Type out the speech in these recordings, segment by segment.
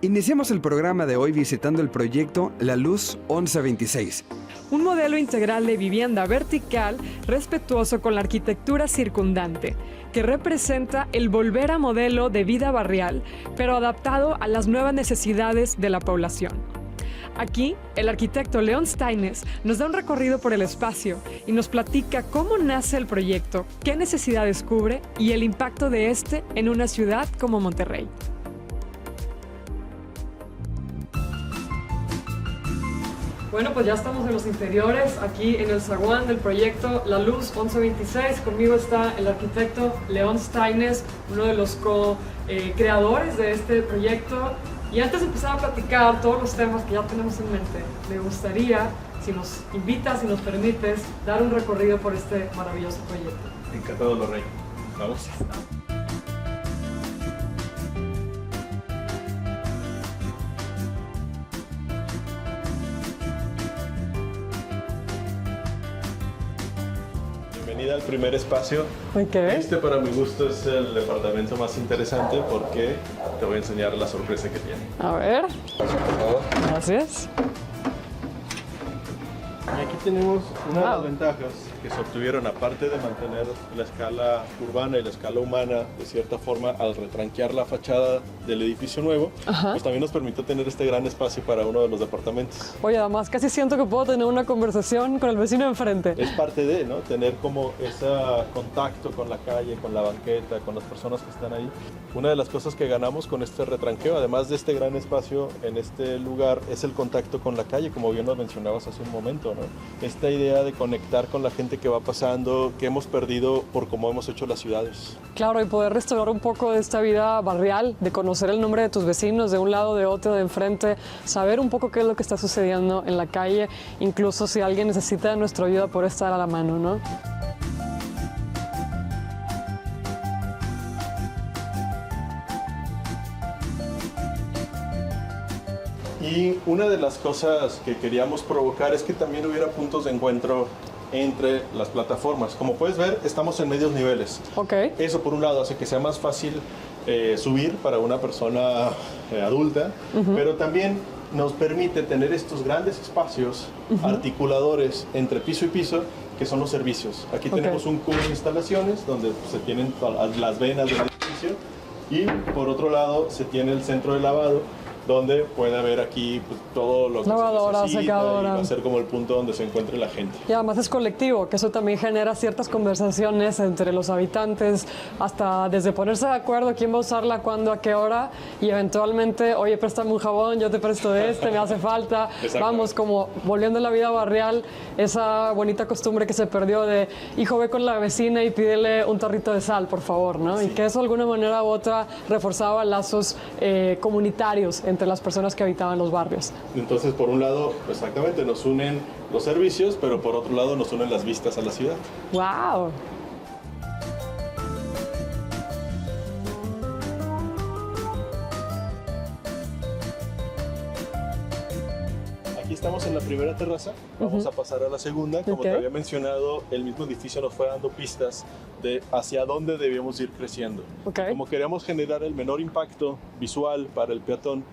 Iniciamos el programa de hoy visitando el proyecto La Luz 1126. Un modelo integral de vivienda vertical respetuoso con la arquitectura circundante, que representa el volver a modelo de vida barrial, pero adaptado a las nuevas necesidades de la población. Aquí, el arquitecto León Staines nos da un recorrido por el espacio y nos platica cómo nace el proyecto, qué necesidades cubre y el impacto de este en una ciudad como Monterrey. Bueno, pues ya estamos en los interiores, aquí en el zaguán del proyecto La Luz 1126. Conmigo está el arquitecto León Staines, uno de los co-creadores de este proyecto. Y antes de empezar a platicar todos los temas que ya tenemos en mente, me gustaría, si nos invitas, si nos permites, dar un recorrido por este maravilloso proyecto. Encantado, Lorraine. Vamos. Bienvenida al primer espacio. Okay. Este, para mi gusto, es el departamento más interesante porque te voy a enseñar la sorpresa que tiene. A ver. Por favor. Gracias. Y aquí tenemos una de las Wow. ventajas que se obtuvieron, aparte de mantener la escala urbana y la escala humana, de cierta forma, al retranquear la fachada del edificio nuevo, pues también nos permitió tener este gran espacio para uno de los departamentos. Oye, además casi siento que puedo tener una conversación con el vecino de enfrente. Es parte de, ¿no? Tener como ese contacto con la calle, con la banqueta, con las personas que están ahí. Una de las cosas que ganamos con este retranqueo, además de este gran espacio en este lugar, es el contacto con la calle, como bien lo mencionabas hace un momento, ¿no? Esta idea de conectar con la gente que va pasando, que hemos perdido por cómo hemos hecho las ciudades. Claro, y poder restaurar un poco de esta vida barrial, de conocer el nombre de tus vecinos de un lado, de otro, de enfrente, saber un poco qué es lo que está sucediendo en la calle, incluso si alguien necesita nuestra ayuda, por estar a la mano, ¿no? Y una de las cosas que queríamos provocar es que también hubiera puntos de encuentro entre las plataformas. Como puedes ver, estamos en medios niveles. Ok. Eso, por un lado, hace que sea más fácil subir para una persona adulta, pero también nos permite tener estos grandes espacios articuladores entre piso y piso, que son los servicios. Aquí tenemos un cubo de instalaciones donde se tienen las venas del edificio, y por otro lado se tiene el centro de lavado, donde puede haber aquí pues, todo lo que Lavadora, se necesita, secadora. y va a ser como el punto donde se encuentre la gente. Y además es colectivo, que eso también genera ciertas conversaciones entre los habitantes, hasta desde ponerse de acuerdo quién va a usarla, cuándo, a qué hora, y eventualmente, oye, préstame un jabón, yo te presto este, me hace falta. Vamos, como volviendo a la vida barrial, esa bonita costumbre que se perdió de, hijo, ve con la vecina y pídele un tarrito de sal, por favor, ¿no? Sí. Y que eso de alguna manera u otra reforzaba lazos comunitarios entre las personas que habitaban los barrios. Entonces, por un lado, exactamente, nos unen los servicios, pero por otro lado nos unen las vistas a la ciudad. ¡Wow! Aquí estamos en la primera terraza, vamos a pasar a la segunda. Como te había mencionado, el mismo edificio nos fue dando pistas de hacia dónde debíamos ir creciendo. Como queríamos generar el menor impacto visual para el peatón,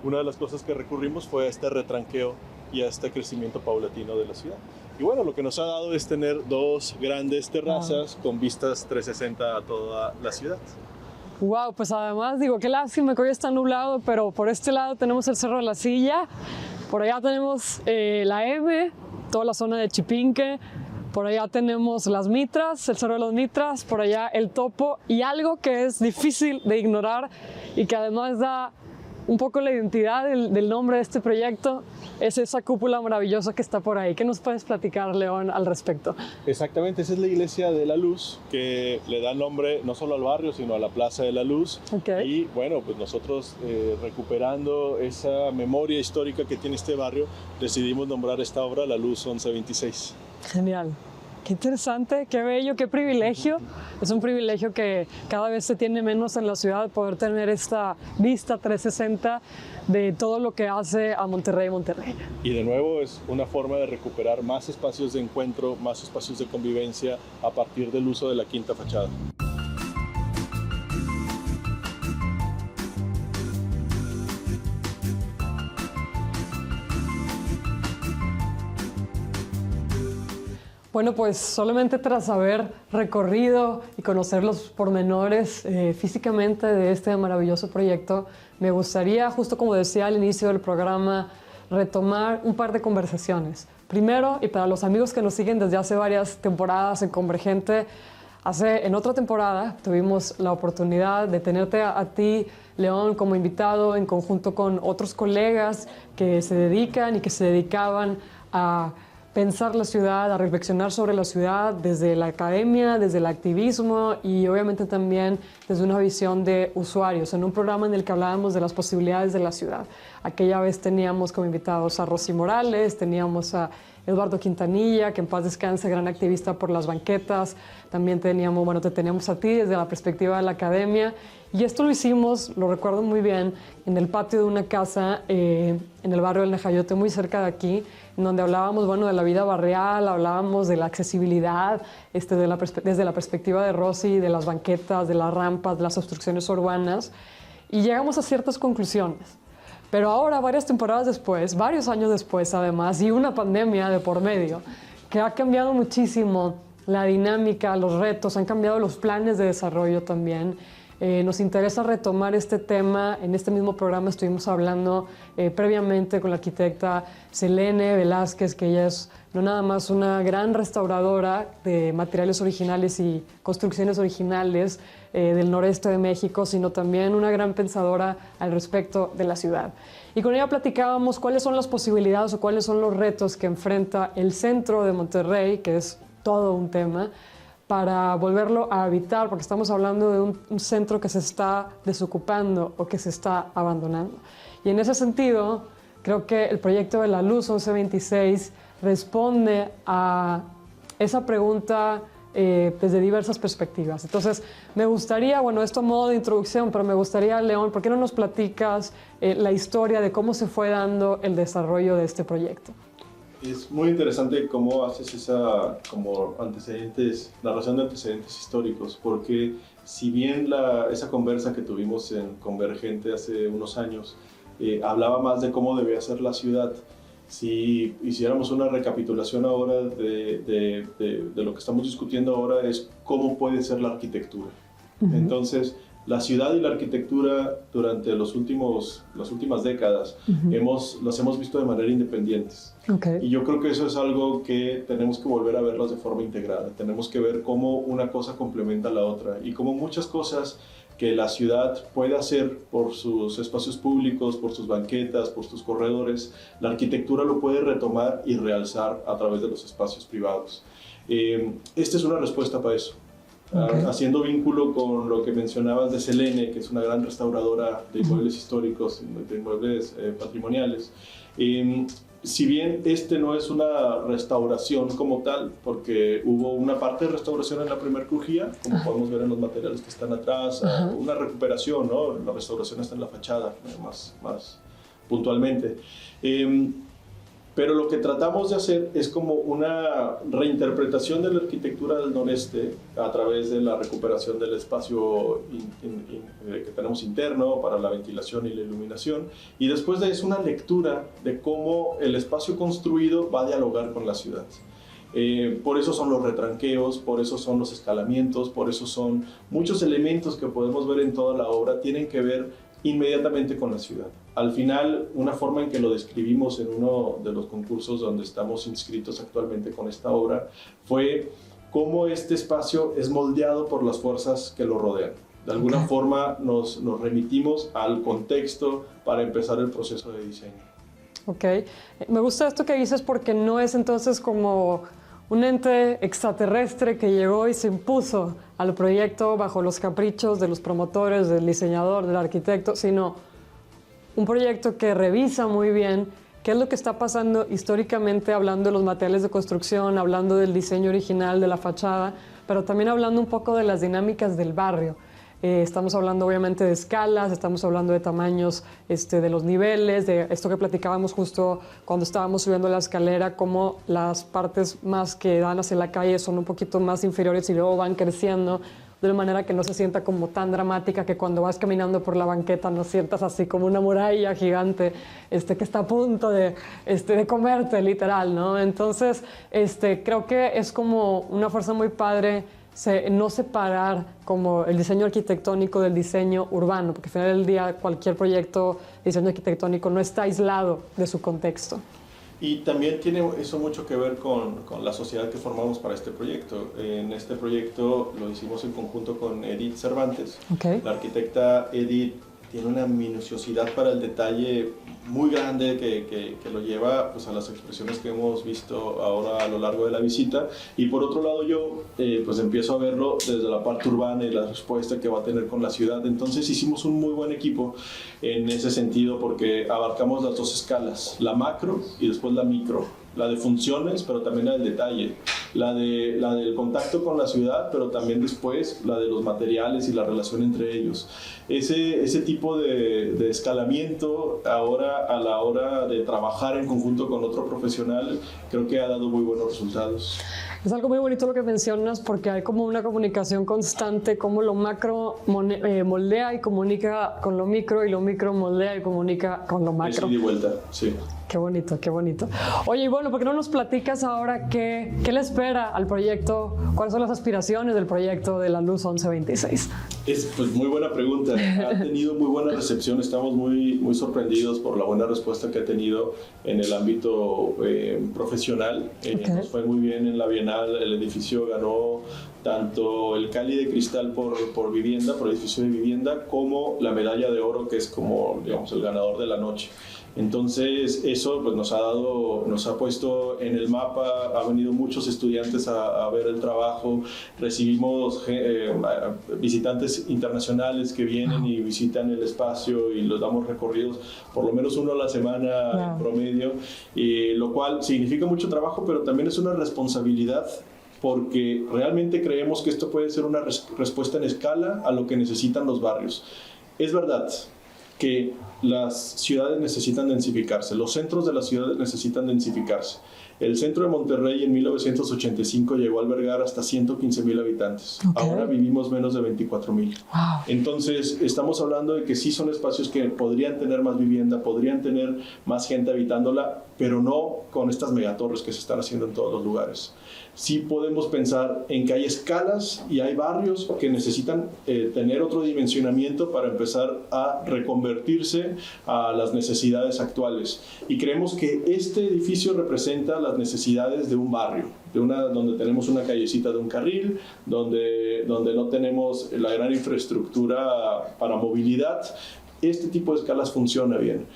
una de las cosas que recurrimos fue a este retranqueo y a este crecimiento paulatino de la ciudad. Y bueno, lo que nos ha dado es tener dos grandes terrazas con vistas 360 a toda la ciudad. Wow, pues además digo, qué lástima que hoy está nublado, pero por este lado tenemos el Cerro de la Silla, por allá tenemos la M, toda la zona de Chipinque, por allá tenemos las Mitras, el Cerro de las Mitras, por allá el Topo, y algo que es difícil de ignorar y que además da un poco la identidad del nombre de este proyecto, es esa cúpula maravillosa que está por ahí. ¿Qué nos puedes platicar, León, al respecto? Exactamente, esa es la Iglesia de la Luz, que le da nombre no solo al barrio, sino a la Plaza de la Luz. Y bueno, pues nosotros recuperando esa memoria histórica que tiene este barrio, decidimos nombrar esta obra La Luz 1126. Genial. Qué interesante, qué bello, qué privilegio. Es un privilegio que cada vez se tiene menos en la ciudad, poder tener esta vista 360 de todo lo que hace a Monterrey. Y de nuevo es una forma de recuperar más espacios de encuentro, más espacios de convivencia a partir del uso de la quinta fachada. Bueno, pues solamente tras haber recorrido y conocer los pormenores físicamente de este maravilloso proyecto, me gustaría, justo como decía al inicio del programa, retomar un par de conversaciones. Primero, y para los amigos que nos siguen desde hace varias temporadas en Convergente, en otra temporada tuvimos la oportunidad de tenerte a ti, León, como invitado en conjunto con otros colegas que se dedican y que se dedicaban a pensar la ciudad, a reflexionar sobre la ciudad desde la academia, desde el activismo y obviamente también desde una visión de usuarios, en un programa en el que hablábamos de las posibilidades de la ciudad. Aquella vez teníamos como invitados a Rosy Morales, teníamos a Eduardo Quintanilla, que en paz descanse, gran activista por las banquetas. También te teníamos a ti desde la perspectiva de la academia. Y esto lo hicimos, lo recuerdo muy bien, en el patio de una casa en el barrio del Nejayote, muy cerca de aquí, en donde hablábamos, de la vida barrial, hablábamos de la accesibilidad, desde la perspectiva de Rosy, de las banquetas, de las rampas, de las obstrucciones urbanas, y llegamos a ciertas conclusiones. Pero ahora, varias temporadas después, varios años después además, y una pandemia de por medio, que ha cambiado muchísimo la dinámica, los retos, han cambiado los planes de desarrollo también. Nos interesa retomar este tema. En este mismo programa estuvimos hablando previamente con la arquitecta Selene Velázquez, que ella es no nada más una gran restauradora de materiales originales y construcciones originales del noreste de México, sino también una gran pensadora al respecto de la ciudad. Y con ella platicábamos cuáles son las posibilidades o cuáles son los retos que enfrenta el centro de Monterrey, que es todo un tema, para volverlo a habitar, porque estamos hablando de un centro que se está desocupando o que se está abandonando. Y en ese sentido, creo que el proyecto de la Luz 1126 responde a esa pregunta desde diversas perspectivas. Entonces, me gustaría, esto a modo de introducción, pero me gustaría, León, ¿por qué no nos platicas la historia de cómo se fue dando el desarrollo de este proyecto? Es muy interesante cómo haces esa narración de antecedentes históricos, porque si bien esa conversa que tuvimos en Convergente hace unos años hablaba más de cómo debía ser la ciudad, si hiciéramos una recapitulación ahora de lo que estamos discutiendo ahora es cómo puede ser la arquitectura. Uh-huh. Entonces, la ciudad y la arquitectura durante las últimas décadas uh-huh. Las hemos visto de manera independientes. Okay. Y yo creo que eso es algo que tenemos que volver a verlas de forma integrada. Tenemos que ver cómo una cosa complementa a la otra y cómo muchas cosas que la ciudad puede hacer por sus espacios públicos, por sus banquetas, por sus corredores, la arquitectura lo puede retomar y realzar a través de los espacios privados. Esta es una respuesta para eso. Okay. Haciendo vínculo con lo que mencionabas de Selene, que es una gran restauradora de inmuebles históricos, de inmuebles patrimoniales. Si bien no es una restauración como tal, porque hubo una parte de restauración en la primera crujía, como podemos ver en los materiales que están atrás, una recuperación, ¿no? La restauración está en la fachada, más puntualmente. Pero lo que tratamos de hacer es como una reinterpretación de la arquitectura del noreste a través de la recuperación del espacio que tenemos interno para la ventilación y la iluminación, y después de eso una lectura de cómo el espacio construido va a dialogar con la ciudad. Por eso son los retranqueos, por eso son los escalamientos, por eso son muchos elementos que podemos ver en toda la obra, tienen que ver inmediatamente con la ciudad. Al final, una forma en que lo describimos en uno de los concursos donde estamos inscritos actualmente con esta obra fue cómo este espacio es moldeado por las fuerzas que lo rodean. De alguna forma nos remitimos al contexto para empezar el proceso de diseño. Ok, me gusta esto que dices porque no es entonces como un ente extraterrestre que llegó y se impuso al proyecto bajo los caprichos de los promotores, del diseñador, del arquitecto, sino un proyecto que revisa muy bien qué es lo que está pasando históricamente, hablando de los materiales de construcción, hablando del diseño original de la fachada, pero también hablando un poco de las dinámicas del barrio. Estamos hablando obviamente de escalas, estamos hablando de tamaños de los niveles, de esto que platicábamos justo cuando estábamos subiendo la escalera, cómo las partes más que dan hacia la calle son un poquito más inferiores y luego van creciendo. de una manera que no se sienta como tan dramática, que cuando vas caminando por la banqueta no sientas así como una muralla gigante que está a punto de comerte, literal, ¿no? Entonces, creo que es como una fuerza muy padre no separar como el diseño arquitectónico del diseño urbano, porque al final del día cualquier proyecto de diseño arquitectónico no está aislado de su contexto. Y también tiene eso mucho que ver con la sociedad que formamos para este proyecto. En este proyecto lo hicimos en conjunto con Edith Cervantes. Okay. La arquitecta Edith tiene una minuciosidad para el detalle muy grande que lo lleva pues, a las expresiones que hemos visto ahora a lo largo de la visita. Y por otro lado yo pues empiezo a verlo desde la parte urbana y la respuesta que va a tener con la ciudad. Entonces hicimos un muy buen equipo en ese sentido porque abarcamos las dos escalas, la macro y después la micro. La de funciones, pero también la del detalle, la del contacto con la ciudad, pero también después la de los materiales y la relación entre ellos. Ese tipo de escalamiento ahora a la hora de trabajar en conjunto con otro profesional creo que ha dado muy buenos resultados. Es algo muy bonito lo que mencionas porque hay como una comunicación constante, como lo macro moldea y comunica con lo micro y lo micro moldea y comunica con lo macro. Es ida y vuelta, sí. Qué bonito, qué bonito. Oye, y bueno, ¿por qué no nos platicas ahora qué le espera al proyecto? ¿Cuáles son las aspiraciones del proyecto de la Luz 1126? Es pues muy buena pregunta. Ha tenido muy buena recepción. Estamos muy sorprendidos por la buena respuesta que ha tenido en el ámbito profesional. Okay. Nos fue muy bien en la Bienal. El edificio ganó tanto el Cali de Cristal por vivienda, por edificio de vivienda, como la medalla de oro, que es como, digamos, el ganador de la noche. Entonces eso pues, nos ha puesto en el mapa, ha venido muchos estudiantes a ver el trabajo, recibimos visitantes internacionales que vienen y visitan el espacio y los damos recorridos, por lo menos uno a la semana en promedio, lo cual significa mucho trabajo, pero también es una responsabilidad porque realmente creemos que esto puede ser una respuesta en escala a lo que necesitan los barrios. Es verdad que las ciudades necesitan densificarse, los centros de las ciudades necesitan densificarse. El centro de Monterrey en 1985 llegó a albergar hasta 115,000 habitantes. Okay. Ahora vivimos menos de 24,000. Wow. Entonces, estamos hablando de que sí son espacios que podrían tener más vivienda, podrían tener más gente habitándola, pero no con estas megatorres que se están haciendo en todos los lugares. Sí podemos pensar en que hay escalas y hay barrios que necesitan tener otro dimensionamiento para empezar a reconvertirse a las necesidades actuales. Y creemos que este edificio representa las necesidades de un barrio, donde tenemos una callecita de un carril, donde no tenemos la gran infraestructura para movilidad. Este tipo de escalas funciona bien.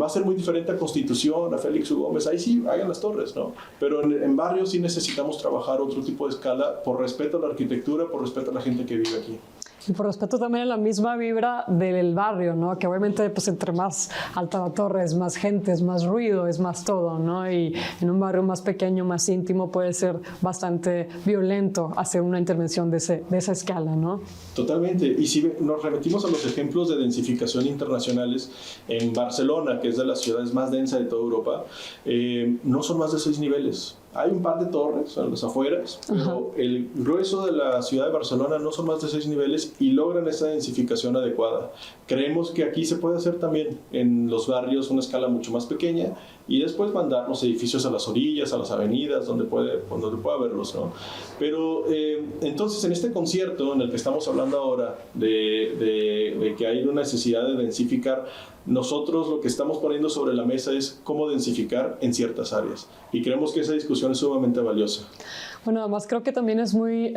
Va a ser muy diferente a Constitución, a Félix U. Gómez, ahí sí hagan las torres, ¿no? Pero en barrios sí necesitamos trabajar otro tipo de escala por respeto a la arquitectura, por respeto a la gente que vive aquí. Y por respeto también a la misma vibra del barrio, ¿no? Que obviamente pues entre más alta la torre es más gente, es más ruido, es más todo, ¿no? Y en un barrio más pequeño, más íntimo puede ser bastante violento hacer una intervención de esa escala, ¿no? Totalmente. Y si nos remitimos a los ejemplos de densificación internacionales, en Barcelona, que es de las ciudades más densas de toda Europa, no son más de 6 niveles. Hay un par de torres a las afueras, pero el grueso de la ciudad de Barcelona no son más de 6 niveles y logran esa densificación adecuada. Creemos que aquí se puede hacer también en los barrios una escala mucho más pequeña y después mandar los edificios a las orillas, a las avenidas, donde pueda verlos, ¿no? Pero entonces en este concierto en el que estamos hablando ahora de que hay una necesidad de densificar, nosotros lo que estamos poniendo sobre la mesa es cómo densificar en ciertas áreas y creemos que esa discusión es sumamente valiosa. Bueno, además creo que también es muy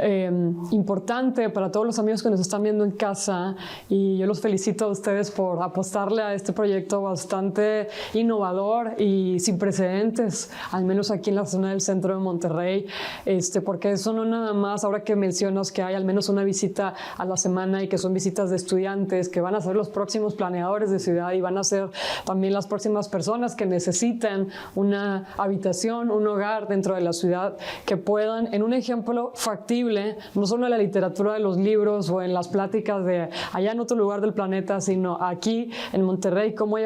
importante para todos los amigos que nos están viendo en casa y yo los felicito a ustedes por apostarle a este proyecto bastante innovador y sin precedentes, al menos aquí en la zona del centro de Monterrey, porque eso no nada más, ahora que mencionas que hay al menos una visita a la semana y que son visitas de estudiantes que van a ser los próximos planeadores de ciudad y y van a ser también las próximas personas que necesiten una habitación, un hogar dentro de la ciudad, que puedan, en un ejemplo factible, no solo en la literatura de los libros o en las pláticas de allá en otro lugar del planeta, sino aquí en Monterrey, cómo hay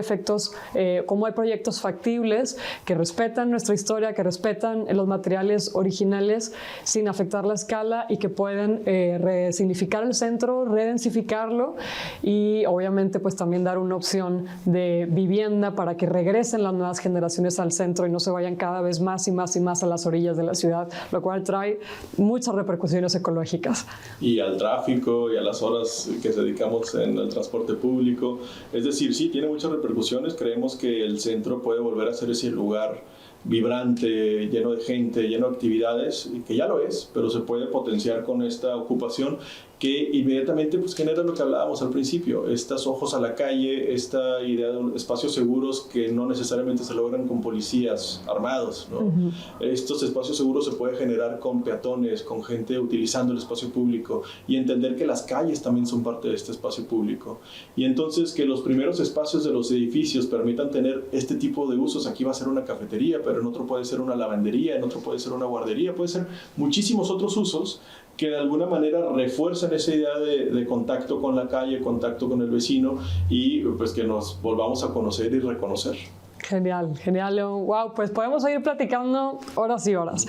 cómo hay proyectos factibles que respetan nuestra historia, que respetan los materiales originales sin afectar la escala y que pueden resignificar el centro, redensificarlo y obviamente pues también dar una opción de vivienda para que regresen las nuevas generaciones al centro y no se vayan cada vez más y más y más a las orillas de la ciudad, lo cual trae muchas repercusiones ecológicas. Y al tráfico y a las horas que dedicamos en el transporte público. Es decir, sí, tiene muchas repercusiones. Creemos que el centro puede volver a ser ese lugar vibrante, lleno de gente, lleno de actividades, que ya lo es, pero se puede potenciar con esta ocupación que inmediatamente pues, genera lo que hablábamos al principio, estos ojos a la calle, esta idea de espacios seguros que no necesariamente se logran con policías armados, ¿no? Estos espacios seguros se pueden generar con peatones, con gente utilizando el espacio público y entender que las calles también son parte de este espacio público. Y entonces que los primeros espacios de los edificios permitan tener este tipo de usos. Aquí va a ser una cafetería, pero en otro puede ser una lavandería, en otro puede ser una guardería, puede ser muchísimos otros usos que de alguna manera refuerzan esa idea de contacto con la calle, contacto con el vecino y pues que nos volvamos a conocer y reconocer. Genial, genial, León. Wow, pues podemos seguir platicando horas y horas.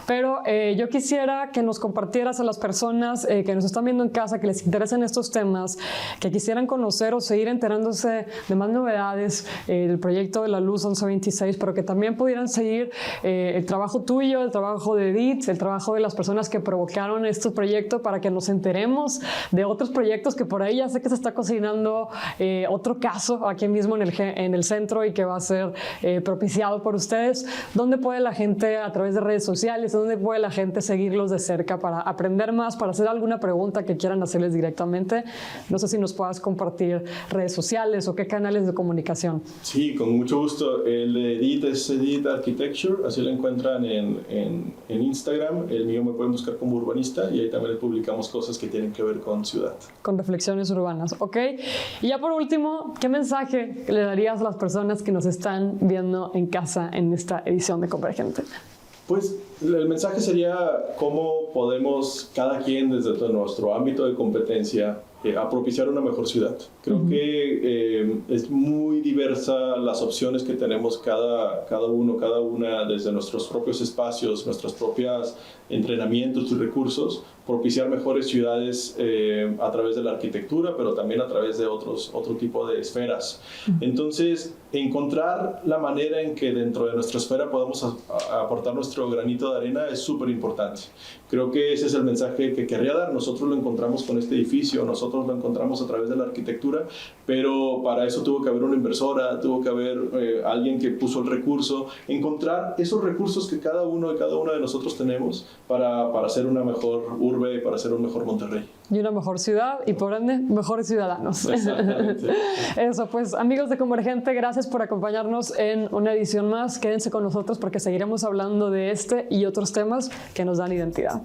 Pero yo quisiera que nos compartieras a las personas que nos están viendo en casa, que les interesen estos temas, que quisieran conocer o seguir enterándose de más novedades del proyecto de la Luz 1126, pero que también pudieran seguir el trabajo tuyo, el trabajo de Edith, el trabajo de las personas que provocaron este proyecto, para que nos enteremos de otros proyectos que por ahí ya sé que se está cocinando otro caso aquí mismo en el centro y que va a ser propiciado por ustedes. ¿Dónde puede la gente, a través de redes sociales, dónde puede la gente seguirlos de cerca para aprender más, para hacer alguna pregunta que quieran hacerles directamente? No sé si nos puedas compartir redes sociales o qué canales de comunicación. Sí, con mucho gusto. El de Edith es Edith Architecture, así lo encuentran en Instagram. El mío me pueden buscar como urbanista y ahí también publicamos cosas que tienen que ver con ciudad. Con reflexiones urbanas, ¿ok? Y ya por último, ¿qué mensaje le darías a las personas que nos están viendo en casa en esta edición de Convergente? Pues el mensaje sería cómo podemos cada quien desde nuestro ámbito de competencia a propiciar una mejor ciudad. Creo que es muy diversa las opciones que tenemos cada una desde nuestros propios espacios, nuestros propios entrenamientos y recursos, propiciar mejores ciudades a través de la arquitectura, pero también a través de otro tipo de esferas. Entonces, encontrar la manera en que dentro de nuestra esfera podamos aportar nuestro granito de arena es súper importante. Creo que ese es el mensaje que querría dar. Nosotros lo encontramos con este edificio, nosotros lo encontramos a través de la arquitectura, pero para eso tuvo que haber una inversora, tuvo que haber alguien que puso el recurso, encontrar esos recursos que cada uno de nosotros tenemos para hacer una mejor urbe, para hacer un mejor Monterrey. Y una mejor ciudad y por ende mejores ciudadanos. Exactamente. Eso, pues amigos de Convergente, gracias por acompañarnos en una edición más. Quédense con nosotros porque seguiremos hablando de este y otros temas que nos dan identidad.